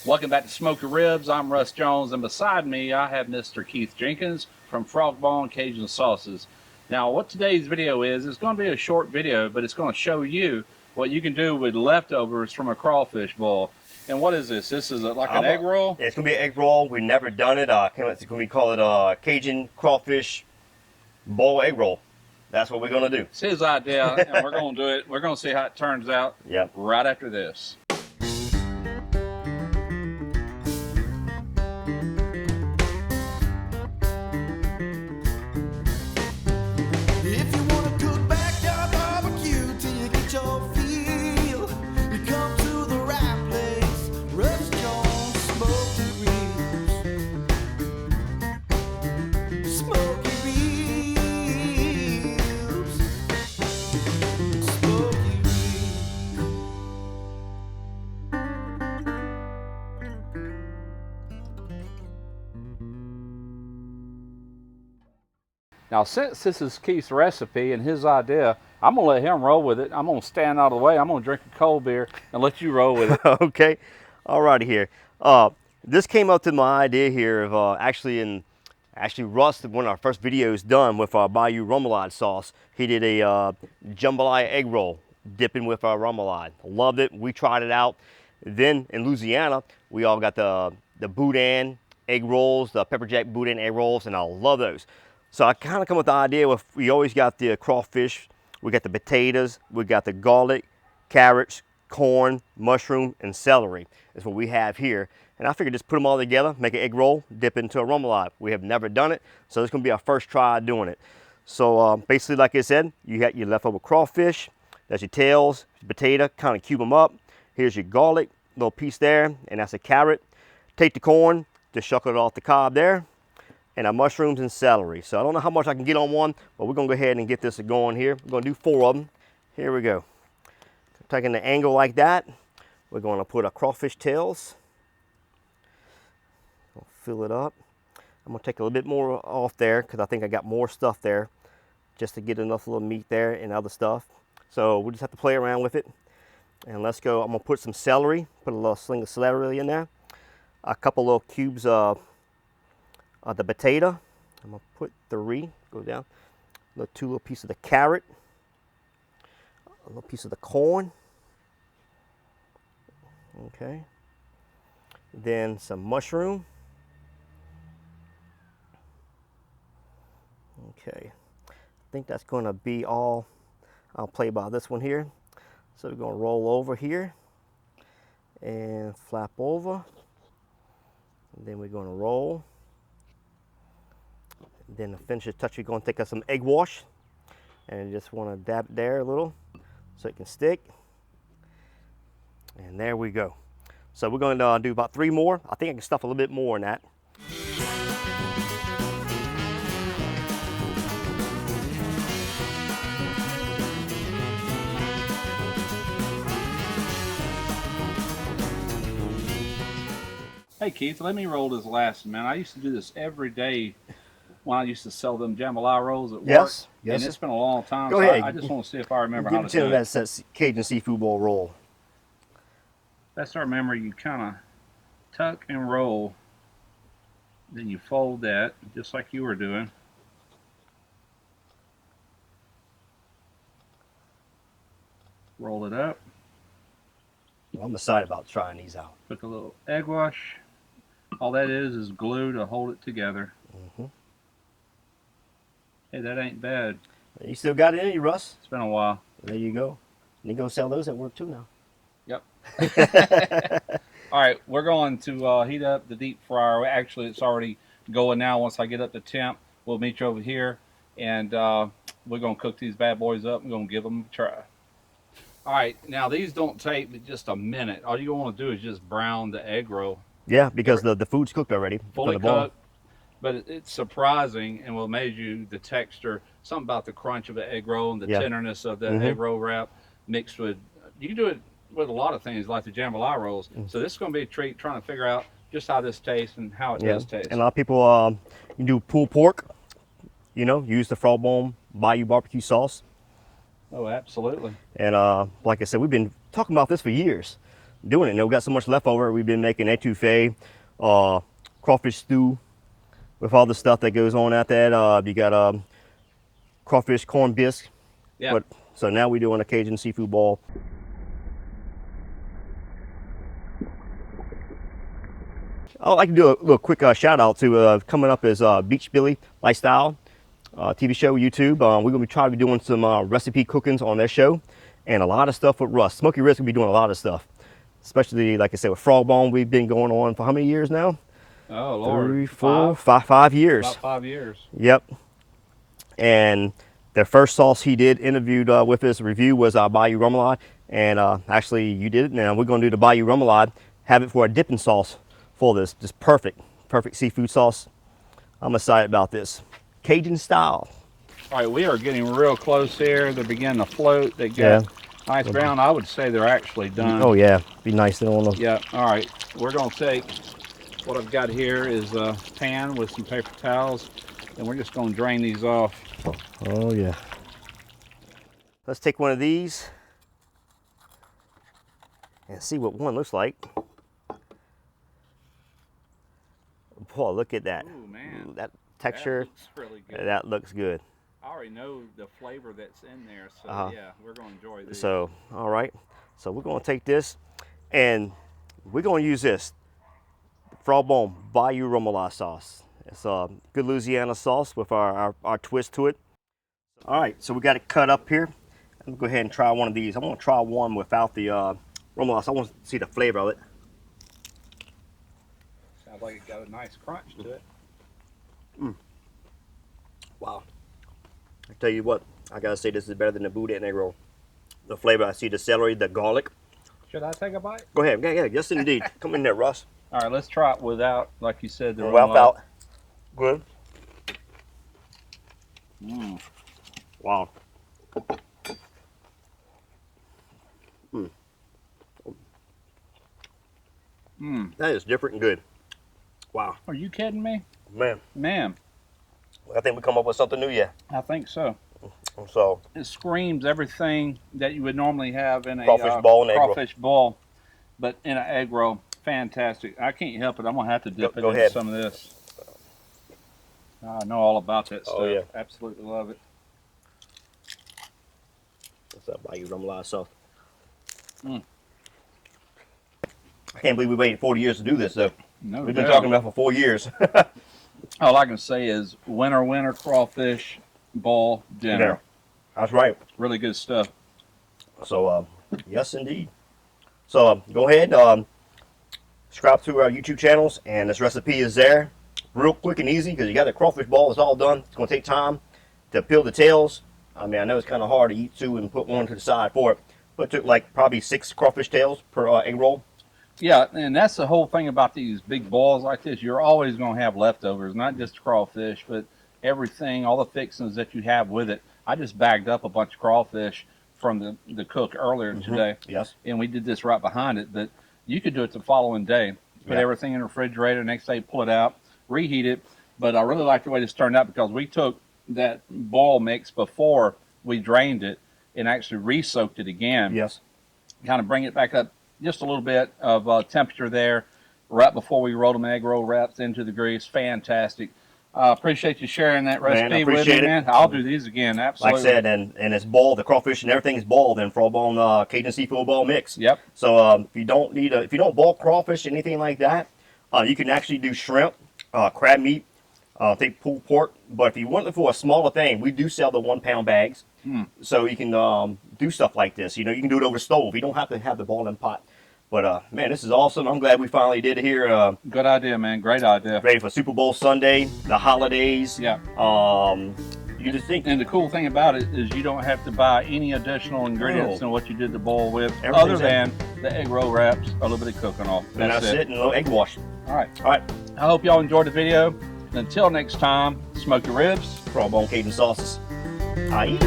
Welcome back to Smoky Ribs. I'm Russ Jones, and beside me I have Mr. Keith Jenkins from Frog Bone Cajun Sauces. Now, what today's video is, it's going to be a short video, but it's going to show you what you can do with leftovers from a crawfish boil. And what is this? This is like an egg roll? It's going to be an egg roll. We've never done it. We call it Cajun crawfish bowl egg roll. That's what we're going to do. It's his idea, and we're going to do it. We're going to see how it turns out right after this. Now, since this is Keith's recipe and his idea, I'm going to let him roll with it. I'm going to stand out of the way. I'm going to drink a cold beer and let you roll with it. Okay. All righty here. This came up to my idea here of actually Russ, one of our first videos done with our Bayou remoulade sauce. He did a jambalaya egg roll dipping with our remoulade. Loved it. We tried it out. Then in Louisiana, we all got the boudin egg rolls, the pepper jack boudin egg rolls, and I love those. So I kind of come with the idea of, we always got the crawfish, we got the potatoes, we got the garlic, carrots, corn, mushroom, and celery. That's what we have here. And I figured just put them all together, make an egg roll, dip into a remoulade. We have never done it, so it's gonna be our first try doing it. So basically, like I said, you got your leftover crawfish, that's your tails, your potato, kind of cube them up. Here's your garlic, little piece there, and that's a carrot. Take the corn, just shuckle it off the cob there, and our mushrooms and celery. So I don't know how much I can get on one, but we're gonna go ahead and get this going here. We're gonna do 4 of them. Here we go. Taking the angle like that, we're gonna put our crawfish tails. I'll fill it up. I'm gonna take a little bit more off there because I think I got more stuff there just to get enough little meat there and other stuff. So we'll just have to play around with it. And let's go. I'm gonna put some celery, put a little sling of celery in there. A couple little cubes of the potato. I'm gonna put 3, go down. 2 little pieces of the carrot, a little piece of the corn. Okay. Then some mushroom. Okay. I think that's gonna be all. I'll play by this one here. So we're gonna roll over here and flap over. And then we're gonna roll. Then the finisher touch, we're going to take us some egg wash and just want to dab it there a little so it can stick. And there we go. So we're going to do about 3 more. I think I can stuff a little bit more in that. Hey Keith, let me roll this last, man. I used to do this every day when I used to sell them jambalaya rolls at work. Yes. And it's been a long time. Go ahead. I just want to see if I remember how to do it. That's Cajun seafood bowl roll. Best I remember, you kind of tuck and roll. Then you fold that, just like you were doing. Roll it up. Well, I'm excited about trying these out. Put a little egg wash. All that is glue to hold it together. Hey, that ain't bad. You still got it in you, Russ? It's been a while. There you go. You go sell those at work too now. Yep. All right, we're going to heat up the deep fryer. Actually, it's already going now. Once I get up to temp, we'll meet you over here, and we're going to cook these bad boys up. We're going to give them a try. All right, now these don't take but just a minute. All you want to do is just brown the egg roll. Yeah, because the food's cooked already. Fully cooked. But it's surprising and will amaze you, the texture, something about the crunch of an egg roll and the tenderness of the egg roll wrap mixed with, you can do it with a lot of things like the jambalaya rolls. So this is going to be a treat, trying to figure out just how this tastes and how it does taste. And a lot of people, you do pulled pork, you know, use the Frog Bone Bayou barbecue sauce. Oh, absolutely. And like I said, we've been talking about this for years. doing it. And we got so much left over. We've been making etouffee, crawfish stew with all the stuff that goes on at that. You got crawfish corn bisque. Yeah. So now we're doing a Cajun seafood ball. I'd like to do a little quick shout out to coming up as Beach Billy Lifestyle TV show, YouTube. We're going to be trying to be doing some recipe cookings on their show, and a lot of stuff with Russ. Smokey Riz will be doing a lot of stuff, especially, like I said, with Frog Bone. We've been going on for how many years now? Oh, Lord. 3, 4, 5 years. About 5 years. Yep. And their first sauce he did interviewed with his review was Bayou Remoulade, and actually you did it. Now we're going to do the Bayou Remoulade, have it for a dipping sauce for this. Just perfect seafood sauce. I'm excited about this. Cajun style. All right, we are getting real close here. They're beginning to float. They get nice brown. I would say they're actually done. Oh yeah, be nice to on them. Yeah. All right, we're gonna take what I've got here is a pan with some paper towels, and we're just gonna drain these off. Oh yeah. Let's take one of these and see what one looks like. Boy, look at that. Ooh, man. That texture. That looks really good. That looks good. I already know the flavor that's in there, so yeah, we're gonna enjoy this. So, all right. So we're gonna take this, and we're gonna use this Frog Bone Bayou Remoulade sauce. It's a good Louisiana sauce with our twist to it. All right, so we got it cut up here. Let me go ahead and try one of these. I want to try one without the remoulade. I want to see the flavor of it. Sounds like it got a nice crunch to it. Wow. I tell you what, I gotta say this is better than the boudin and egg roll. The flavor, I see the celery, the garlic. Should I take a bite? Go ahead, yeah, yes indeed. Come in there, Russ. All right, let's try it without, like you said, the Without. Good. Wow. That is different and good. Wow. Are you kidding me? Man, I think we come up with something new, yeah. I think so. So It screams everything that you would normally have in a Crawfish ball and egg roll. crawfish ball, but in an egg roll. Fantastic. I can't help it. I'm going to have to dip Go into ahead. some of this. I know all about that stuff. Oh, yeah. Absolutely love it. what's up, Bayou Remoulade sauce? I can't believe we waited 40 years to do this, though. No We've been doubt. talking about it for 4 years. All I can say is winter crawfish ball dinner. Yeah, that's right. Really good stuff. So, yes, indeed. So, go ahead, subscribe to our YouTube channels, and this recipe is there. Real quick and easy, because you got the crawfish ball. It's all done. It's going to take time to peel the tails. I mean, I know it's kind of hard to eat two and put one to the side for it, but it took like probably 6 crawfish tails per egg roll. Yeah, and that's the whole thing about these big balls like this. You're always going to have leftovers, not just crawfish, but everything, all the fixings that you have with it. I just bagged up a bunch of crawfish from the cook earlier today. Yes. And we did this right behind it, but you could do it the following day. Put everything in the refrigerator, next day pull it out, reheat it. But I really like the way this turned out because we took that ball mix before we drained it and actually re-soaked it again. Yes. Kind of bring it back up just a little bit of temperature there right before we rolled them egg roll wraps into the grease. Fantastic. Appreciate you sharing that recipe with me, man. I'll do these again, absolutely. Like I said, and it's boiled. The crawfish and everything is boiled in Frog Bone Cajun seafood ball mix. Yep. So if you don't boil crawfish, anything like that, you can actually do shrimp, crab meat, think pulled pork. But if you want for a smaller thing, we do sell the 1 pound bags. So you can do stuff like this. You know, you can do it over stove. You don't have to have the boiling pot. But man, this is awesome. I'm glad we finally did it here. Good idea, man. Great idea. Ready for Super Bowl Sunday, the holidays. Yeah. You just think. And the cool thing about it is you don't have to buy any additional ingredients than what you did the bowl with, Everything's other than the egg roll wraps, a little bit of cooking oil. And that's it. And a little egg wash. All right. All right. I hope y'all enjoyed the video. Until next time, smoke your ribs. Frog Bone Cajun Sauces. Aye.